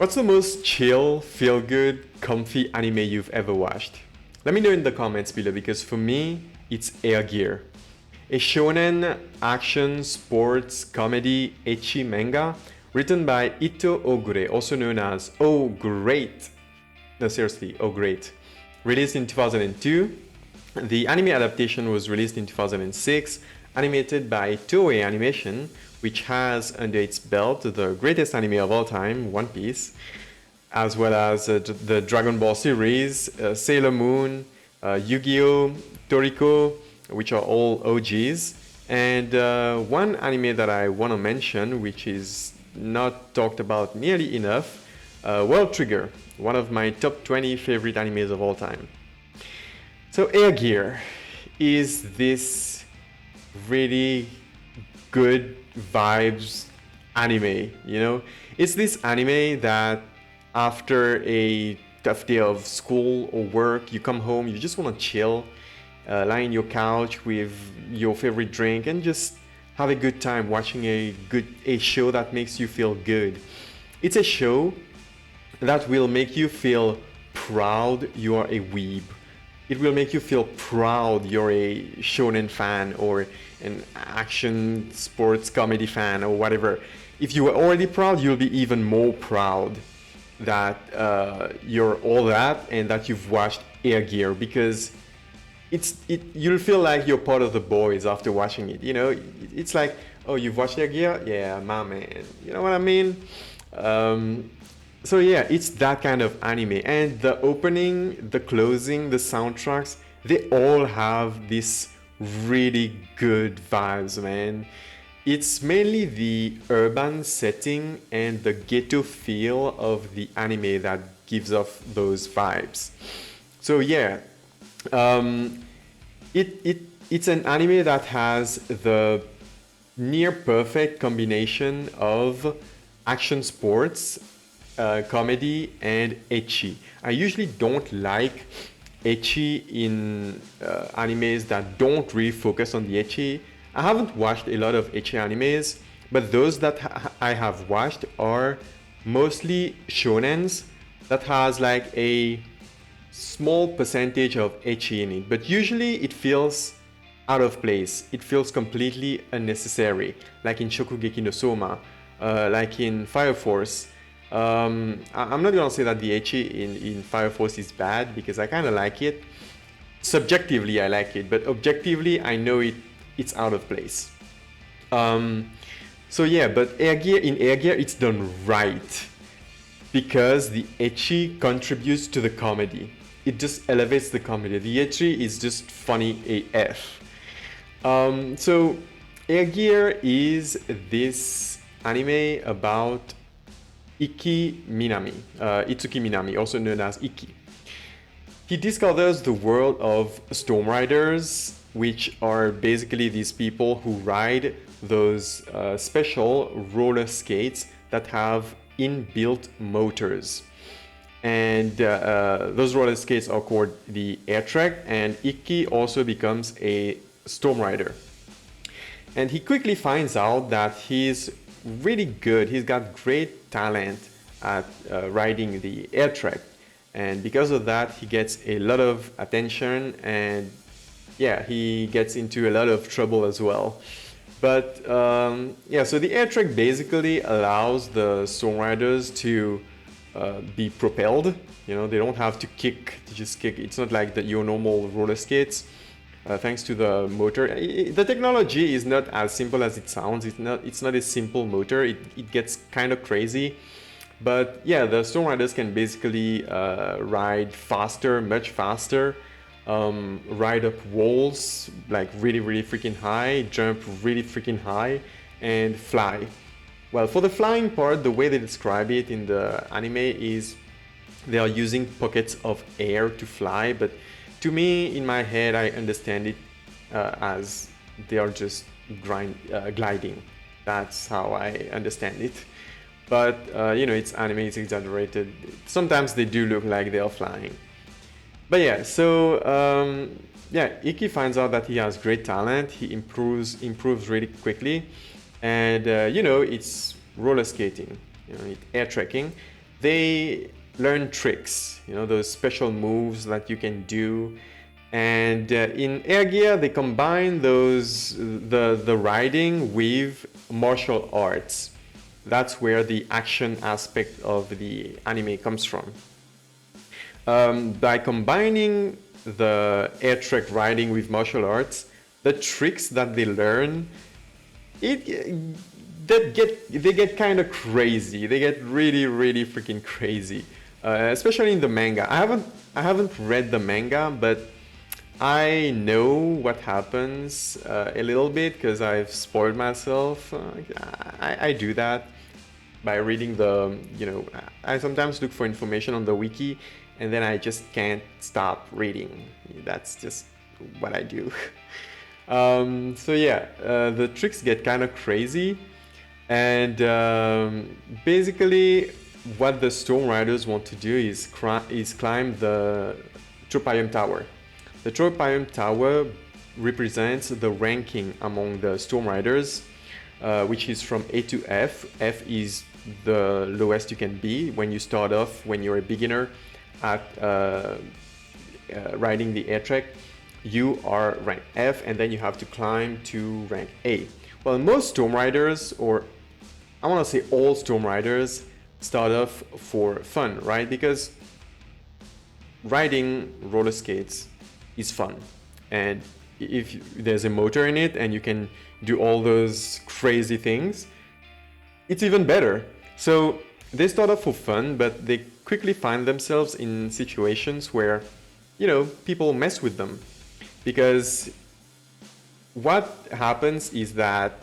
What's the most chill, feel-good, comfy anime you've ever watched? Let me know in the comments below because for me, it's Air Gear. A shonen action sports comedy ecchi manga written by Ito Ogure, also known as Oh Great. No, seriously, Oh Great. Released in 2002. The anime adaptation was released in 2006, animated by Toei Animation, which has under its belt the greatest anime of all time, One Piece, as well as the Dragon Ball series, Sailor Moon, Yu-Gi-Oh!, Toriko, which are all OGs. And one anime that I want to mention, which is not talked about nearly enough, World Trigger, one of my top 20 favorite animes of all time. So Air Gear is this really good vibes anime, you know? It's this anime that after a tough day of school or work, you come home, you just want to chill, lie on your couch with your favorite drink and just have a good time watching a show that makes you feel good. It's a show that will make you feel proud you are a weeb. It will make you feel proud you're a shonen fan or an action sports comedy fan or whatever. If you are already proud, you'll be even more proud that you're all that and that you've watched Air Gear because you'll feel like you're part of the boys after watching it. You know, it's like, oh, you've watched Air Gear? Yeah, my man. You know what I mean? So yeah, it's that kind of anime, and the opening, the closing, the soundtracks, they all have this really good vibes, man. It's mainly the urban setting and the ghetto feel of the anime that gives off those vibes. So yeah, it's an anime that has the near perfect combination of action sports, comedy, and ecchi. I usually don't like ecchi in animes that don't really focus on the ecchi. I haven't watched a lot of ecchi animes, but those that I have watched are mostly shonens that has like a small percentage of ecchi in it, but usually it feels out of place. It feels completely unnecessary, like in Shokugeki no Soma, like in Fire Force. I'm not gonna say that the ecchi in Fire Force is bad because I kind of like it. Subjectively, I like it, but objectively, I know it's out of place. So yeah, but in Air Gear, it's done right because the ecchi contributes to the comedy. It just elevates the comedy. The ecchi is just funny AF. So Air Gear is this anime about Ikki Minami, Itsuki Minami, also known as Ikki. He discovers the world of Storm Riders, which are basically these people who ride those special roller skates that have inbuilt motors. And those roller skates are called the Airtrek, and Ikki also becomes a Storm Rider. And he quickly finds out that he's really good. He's got great talent at riding the Airtrek, and because of that, he gets a lot of attention, and yeah, he gets into a lot of trouble as well. But yeah, so the Airtrek basically allows the Storm Riders to be propelled. You know, they don't have to kick, to just kick. It's not like your normal roller skates. Thanks to the motor, the technology is not as simple as it sounds. It's not a simple motor. It gets kind of crazy, but yeah, the Storm Riders can basically ride faster, much faster, ride up walls like really freaking high, jump really freaking high, and fly. Well, for the flying part, the way they describe it in the anime is they are using pockets of air to fly, but to me, in my head, I understand it as they are just gliding. That's how I understand it. But, you know, it's anime, it's exaggerated. Sometimes they do look like they are flying. But yeah, so, yeah, Ikki finds out that he has great talent. He improves really quickly. And, you know, it's roller skating, you know, air trekking. they learn tricks, you know, those special moves that you can do. And in Air Gear, they combine the riding with martial arts. That's where the action aspect of the anime comes from. By combining the air trek riding with martial arts, the tricks that they learn, they get kind of crazy. They get really, really freaking crazy, especially in the manga. I haven't read the manga, but I know what happens a little bit because I've spoiled myself. I do that by reading the, you know, I sometimes look for information on the wiki and then I just can't stop reading. That's just what I do. So yeah, the tricks get kind of crazy, and basically what the Storm Riders want to do is climb the Tropium Tower. The Tropium Tower represents the ranking among the Storm Riders, which is from A to F. F is the lowest you can be when you start off, when you're a beginner at riding the air trek. You are rank F, and then you have to climb to rank A. Well, most Storm Riders, or I want to say all Storm Riders, start off for fun, right? Because riding roller skates is fun, and if there's a motor in it and you can do all those crazy things, it's even better. So they start off for fun, but they quickly find themselves in situations where, you know, people mess with them. Because what happens is that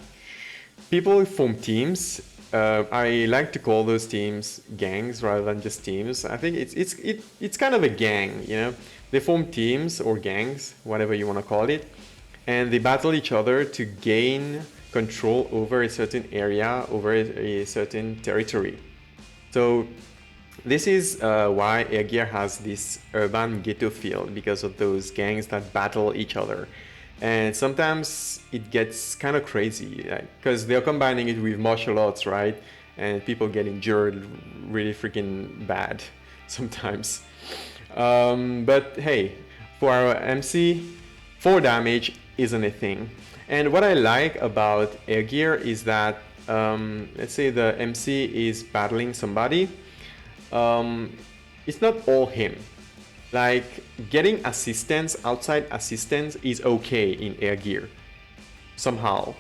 people form teams. I like to call those teams gangs rather than just teams. I think it's kind of a gang, you know. They form teams or gangs, whatever you want to call it, and they battle each other to gain control over a certain area, over a certain territory. So this is why Air Gear has this urban ghetto feel, because of those gangs that battle each other. And sometimes it gets kind of crazy, because they're combining it with martial arts, right? And people get injured really freaking bad sometimes. But hey, for our MC, 4 damage isn't a thing. And what I like about Air Gear is that, let's say the MC is battling somebody, it's not all him. Like, getting assistance, outside assistance, is okay in Air Gear, somehow,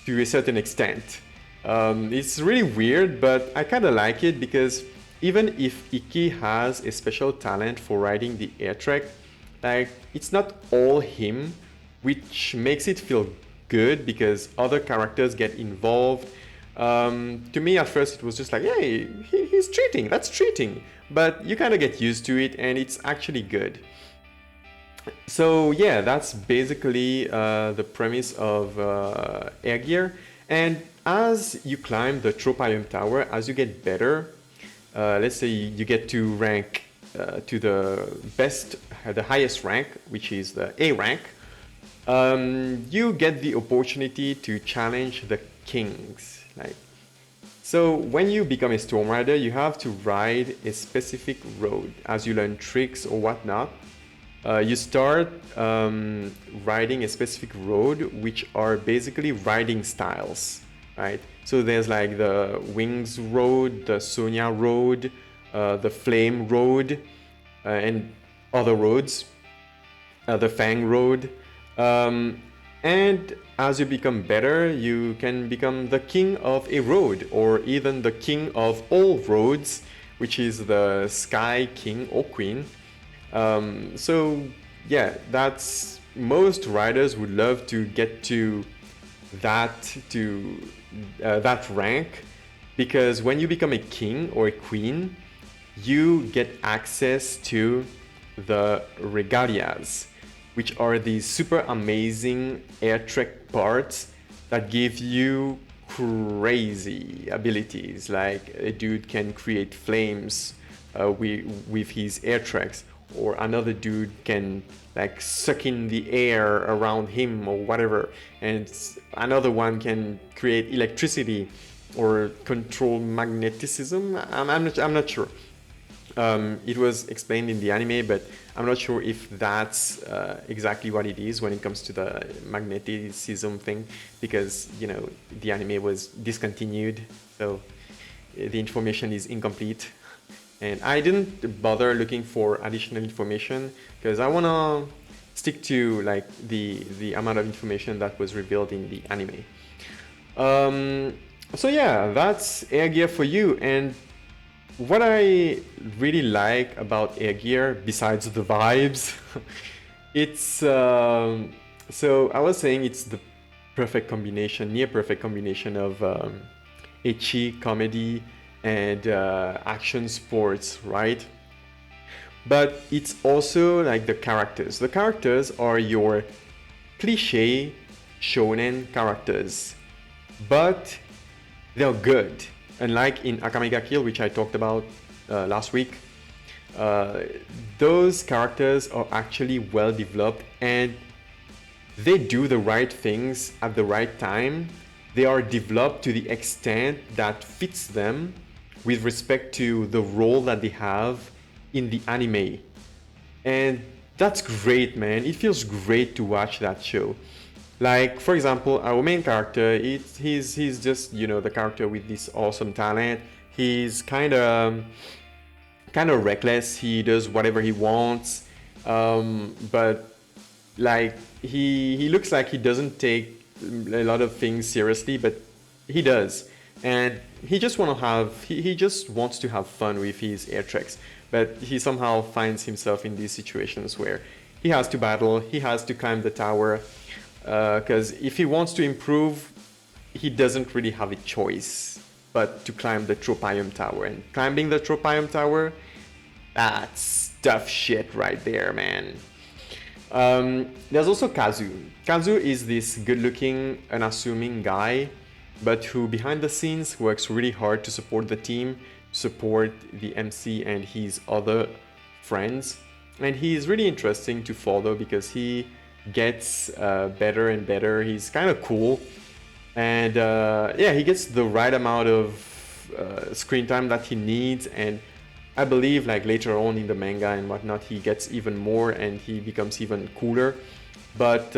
to a certain extent. It's really weird, but I kind of like it, because even if Ikki has a special talent for riding the air trek, like, it's not all him, which makes it feel good because other characters get involved. To me at first it was just like, hey, he's cheating, that's cheating. But you kind of get used to it and it's actually good. So yeah, that's basically the premise of Air Gear. And as you climb the Tropium Tower, as you get better, let's say you get to rank to the highest rank, which is the A rank, you get the opportunity to challenge the kings. So when you become a Storm Rider, you have to ride a specific road as you learn tricks or whatnot. You start riding a specific road, which are basically riding styles, right? So there's like the Wings Road, the Sonia Road, the Flame Road, and other roads, the Fang Road. And as you become better, you can become the king of a road, or even the king of all roads, which is the Sky King or Queen. So yeah, that's, most riders would love to get to that rank, because when you become a king or a queen, you get access to the regalias, which are these super amazing air trek parts that give you crazy abilities. Like, a dude can create flames with his air treks, or another dude can like suck in the air around him or whatever, and another one can create electricity or control magnetism. I'm not sure, It was explained in the anime, but I'm not sure if that's exactly what it is when it comes to the magnetism thing, because the anime was discontinued, so the information is incomplete. And I didn't bother looking for additional information because I wanna stick to like the amount of information that was revealed in the anime. So yeah, that's Air Gear for you. And what I really like about Air Gear, besides the vibes, it's so I was saying it's the perfect combination, near perfect combination of ecchi comedy and action sports, right? But it's also like the characters. The characters are your cliche shonen characters, but they're good. Unlike in Akame ga Kill, which I talked about last week, uh, those characters are actually well developed and they do the right things at the right time. They are developed to the extent that fits them with respect to the role that they have in the anime. And that's great, man. It feels great to watch that show. Like, for example, our main character, he's just, the character with this awesome talent. He's kind of reckless. He does whatever he wants. But like he looks like he doesn't take a lot of things seriously, but he does. And he just wants to have fun with his air treks, but he somehow finds himself in these situations where he has to battle, he has to climb the tower, because if he wants to improve, he doesn't really have a choice but to climb the Tropium Tower. And climbing the Tropium Tower, that's tough shit right there, man. There's also Kazu. Kazu is this good-looking, unassuming guy, but who behind the scenes works really hard to support the team, support the MC and his other friends. And he's really interesting to follow because he gets better and better. He's kind of cool. And yeah, he gets the right amount of screen time that he needs. And I believe like later on in the manga and whatnot, he gets even more and he becomes even cooler. But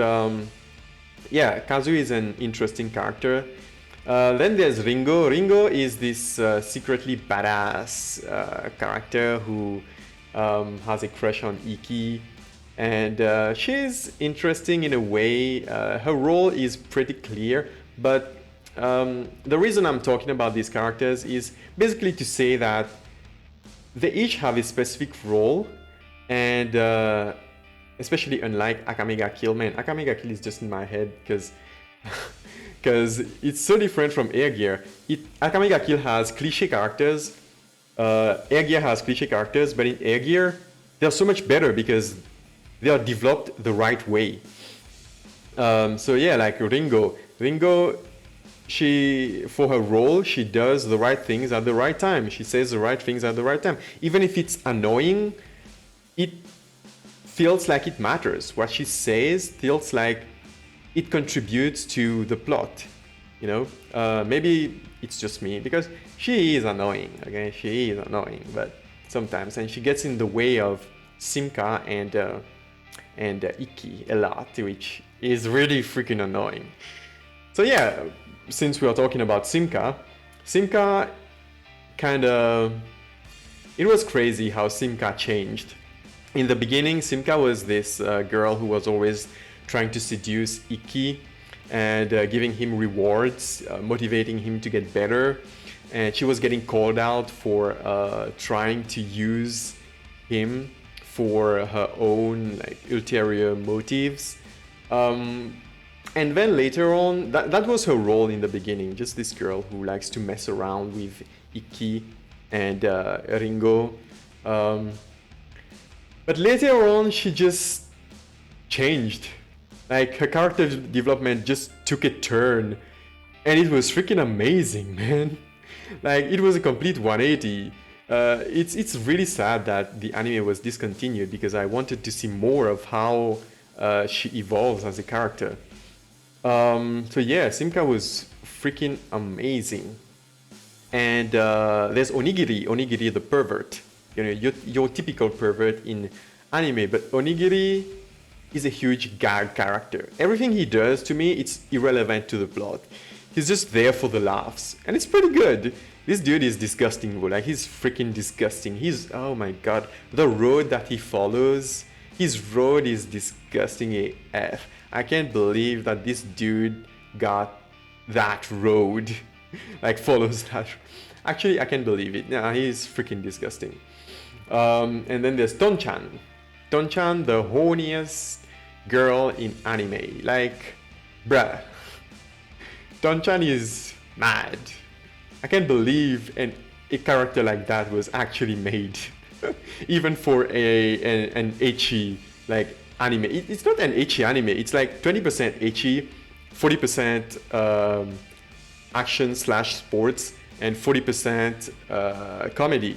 yeah, Kazu is an interesting character. Then there's Ringo. Ringo is this secretly badass character who has a crush on Iki. And she's interesting in a way. Her role is pretty clear, but the reason I'm talking about these characters is basically to say that they each have a specific role, and especially unlike Akame ga Kill, man, Akame ga Kill is just in my head because it's so different from Air Gear. Akame ga Kill has cliche characters, Air Gear has cliche characters, but in Air Gear, they're so much better because they are developed the right way. So yeah, like Ringo, she, for her role, she does the right things at the right time. She says the right things at the right time. Even if it's annoying, it feels like it matters. What she says feels like it contributes to the plot. Maybe it's just me because she is annoying. Okay, she is annoying, but sometimes, and she gets in the way of Simka and Iki a lot, which is really freaking annoying. So yeah, since we are talking about Simka kind of, it was crazy how Simka changed. In the beginning, Simka was this girl who was always trying to seduce Iki and giving him rewards, motivating him to get better. And she was getting called out for trying to use him for her own like ulterior motives. And then later on, that was her role in the beginning, just this girl who likes to mess around with Iki and Ringo. But later on, she just changed. Like, her character development just took a turn. And it was freaking amazing, man. Like, it was a complete 180. It's really sad that the anime was discontinued because I wanted to see more of how she evolves as a character. So yeah, Simka was freaking amazing. And there's Onigiri the pervert. your typical pervert in anime. But Onigiri is a huge gag character. Everything he does, to me, it's irrelevant to the plot. He's just there for the laughs, and it's pretty good. This dude is disgusting, bro. Like, he's freaking disgusting. Oh my god, the road that he follows, his road is disgusting AF. I can't believe that this dude got that road, like follows that. Actually, I can't believe it. Yeah, he's freaking disgusting. And then there's Tonchan. Tonchan, the horniest girl in anime. Like, bruh. Tonchan is mad. I can't believe a character like that was actually made. Even for an ecchi like anime. It's not an ecchi anime. It's like 20% ecchi, 40% action / sports, and 40% comedy.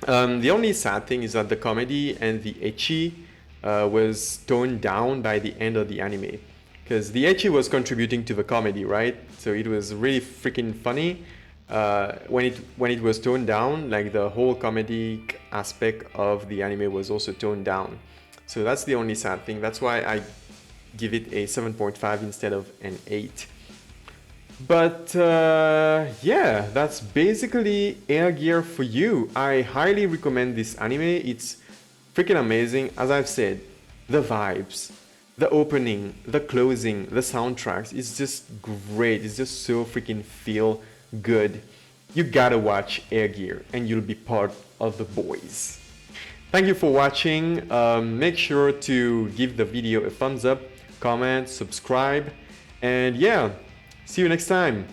The only sad thing is that the comedy and the ecchi was toned down by the end of the anime, because the ecchi was contributing to the comedy, right? So it was really freaking funny. When it was toned down, like the whole comedic aspect of the anime was also toned down. So that's the only sad thing. That's why I give it a 7.5 instead of an 8. But yeah, that's basically Air Gear for you. I highly recommend this anime. It's freaking amazing. As I've said, the vibes, the opening, the closing, the soundtracks, it's just great. It's just so freaking feel good. You gotta watch Air Gear and you'll be part of the boys. Thank you for watching. Make sure to give the video a thumbs up, comment, subscribe, and yeah, see you next time.